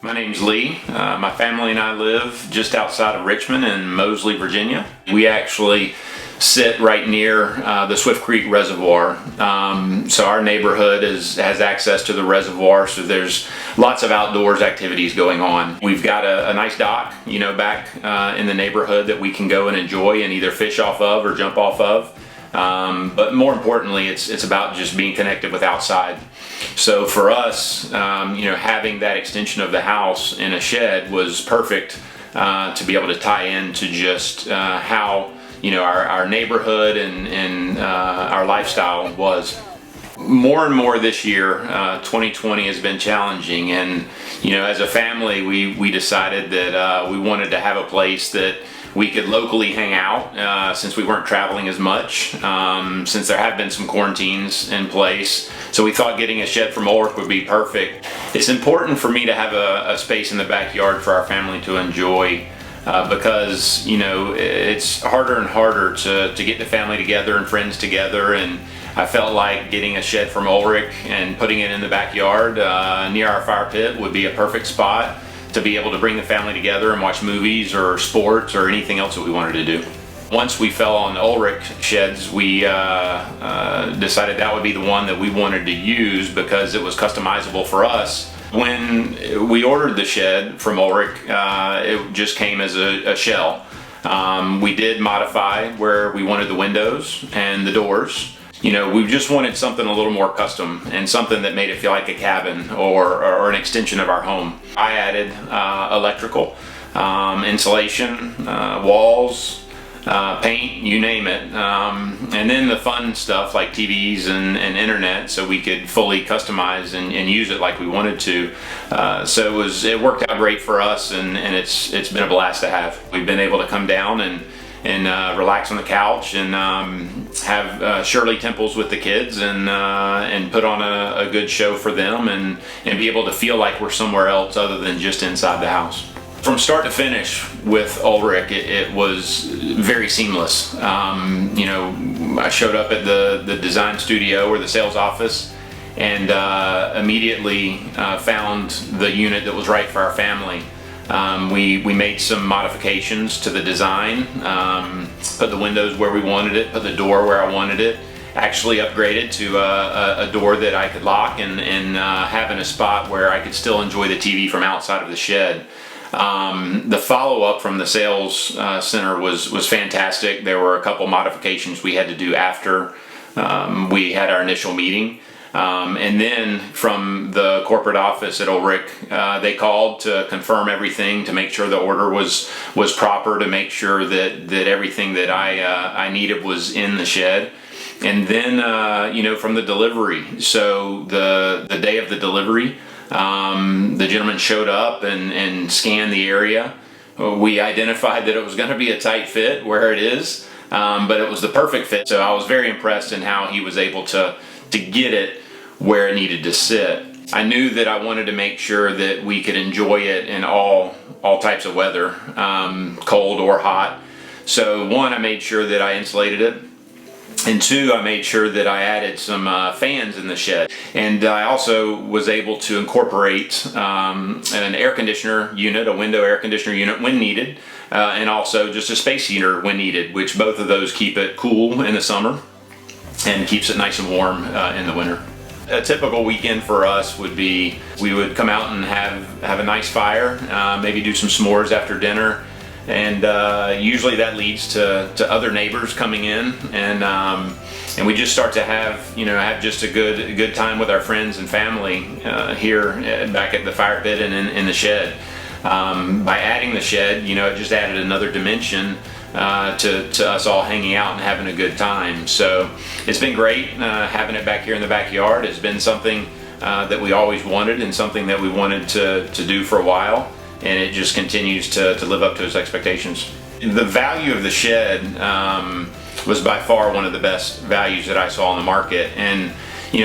My name's Lee. My family and I live just outside of Richmond in Mosely, Virginia. We actually sit right near the Swift Creek Reservoir. So our neighborhood has access to the reservoir, so there's lots of outdoors activities going on. We've got a nice dock, back in the neighborhood that we can go and enjoy and either fish off of or jump off of. But more importantly, it's about just being connected with outside. So for us, having that extension of the house in a shed was perfect to be able to tie into just how our neighborhood and our lifestyle was. More and more this year, 2020 has been challenging, and as a family, we decided that we wanted to have a place that we could locally hang out since we weren't traveling as much, since there have been some quarantines in place. So we thought getting a shed from Ulrich would be perfect. It's important for me to have a space in the backyard for our family to enjoy because it's harder and harder to get the family together and friends together, and I felt like getting a shed from Ulrich and putting it in the backyard near our fire pit would be a perfect spot to be able to bring the family together and watch movies or sports or anything else that we wanted to do. Once we fell on Ulrich sheds, we decided that would be the one that we wanted to use because it was customizable for us. When we ordered the shed from Ulrich, it just came as a shell. We did modify where we wanted the windows and the doors. We just wanted something a little more custom and something that made it feel like a cabin or an extension of our home. I added electrical, insulation, walls, paint, you name it, and then the fun stuff like TVs and internet, so we could fully customize and use it like we wanted to. So it worked out great for us, and it's been a blast to have. We've been able to come down and relax on the couch and have Shirley Temples with the kids and put on a good show for them and be able to feel like we're somewhere else other than just inside the house. From start to finish with Ulrich, it was very seamless. I showed up at the design studio or the sales office and immediately found the unit that was right for our family. We made some modifications to the design, put the windows where we wanted it, put the door where I wanted it, actually upgraded to a door that I could lock and have in a spot where I could still enjoy the TV from outside of the shed. The follow-up from the sales center was fantastic. There were a couple modifications we had to do after we had our initial meeting. And then from the corporate office at Ulrich, they called to confirm everything, to make sure the order was proper, to make sure that everything that I needed was in the shed. And then from the delivery, so the day of the delivery, the gentleman showed up and scanned the area. We identified that it was going to be a tight fit where it is, but it was the perfect fit. So I was very impressed in how he was able to get it where it needed to sit. I knew that I wanted to make sure that we could enjoy it in all types of weather, cold or hot. So one, I made sure that I insulated it. And two, I made sure that I added some fans in the shed. And I also was able to incorporate an air conditioner unit, a window air conditioner unit when needed, and also just a space heater when needed, which both of those keep it cool in the summer and keeps it nice and warm in the winter. A typical weekend for us would be we would come out and have a nice fire, maybe do some s'mores after dinner, and usually that leads to other neighbors coming in, and we just start to have just a good time with our friends and family here back at the fire pit and in the shed. By adding the shed, it just added another dimension to us all hanging out and having a good time. So it's been great having it back here in the backyard. It's been something that we always wanted and something that we wanted to do for a while, and it just continues to live up to its expectations. The value of the shed was by far one of the best values that I saw on the market, and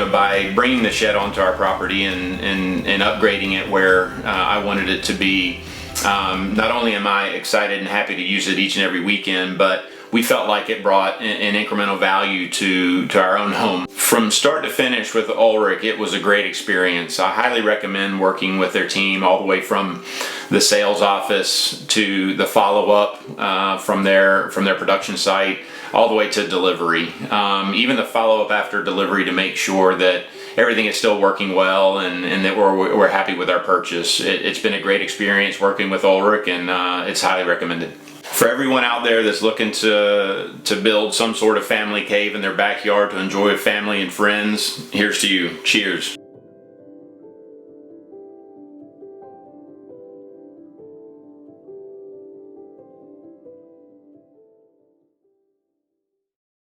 by bringing the shed onto our property and upgrading it where I wanted it to be, not only am I excited and happy to use it each and every weekend, but we felt like it brought an incremental value to our own home. From start to finish with Ulrich, it was a great experience. I highly recommend working with their team all the way from the sales office to the follow-up from their production site all the way to delivery. Even the follow-up after delivery to make sure that everything is still working well and that we're happy with our purchase. It's been a great experience working with Ulrich, and it's highly recommended. For everyone out there that's looking to build some sort of family cave in their backyard to enjoy with family and friends, here's to you. Cheers.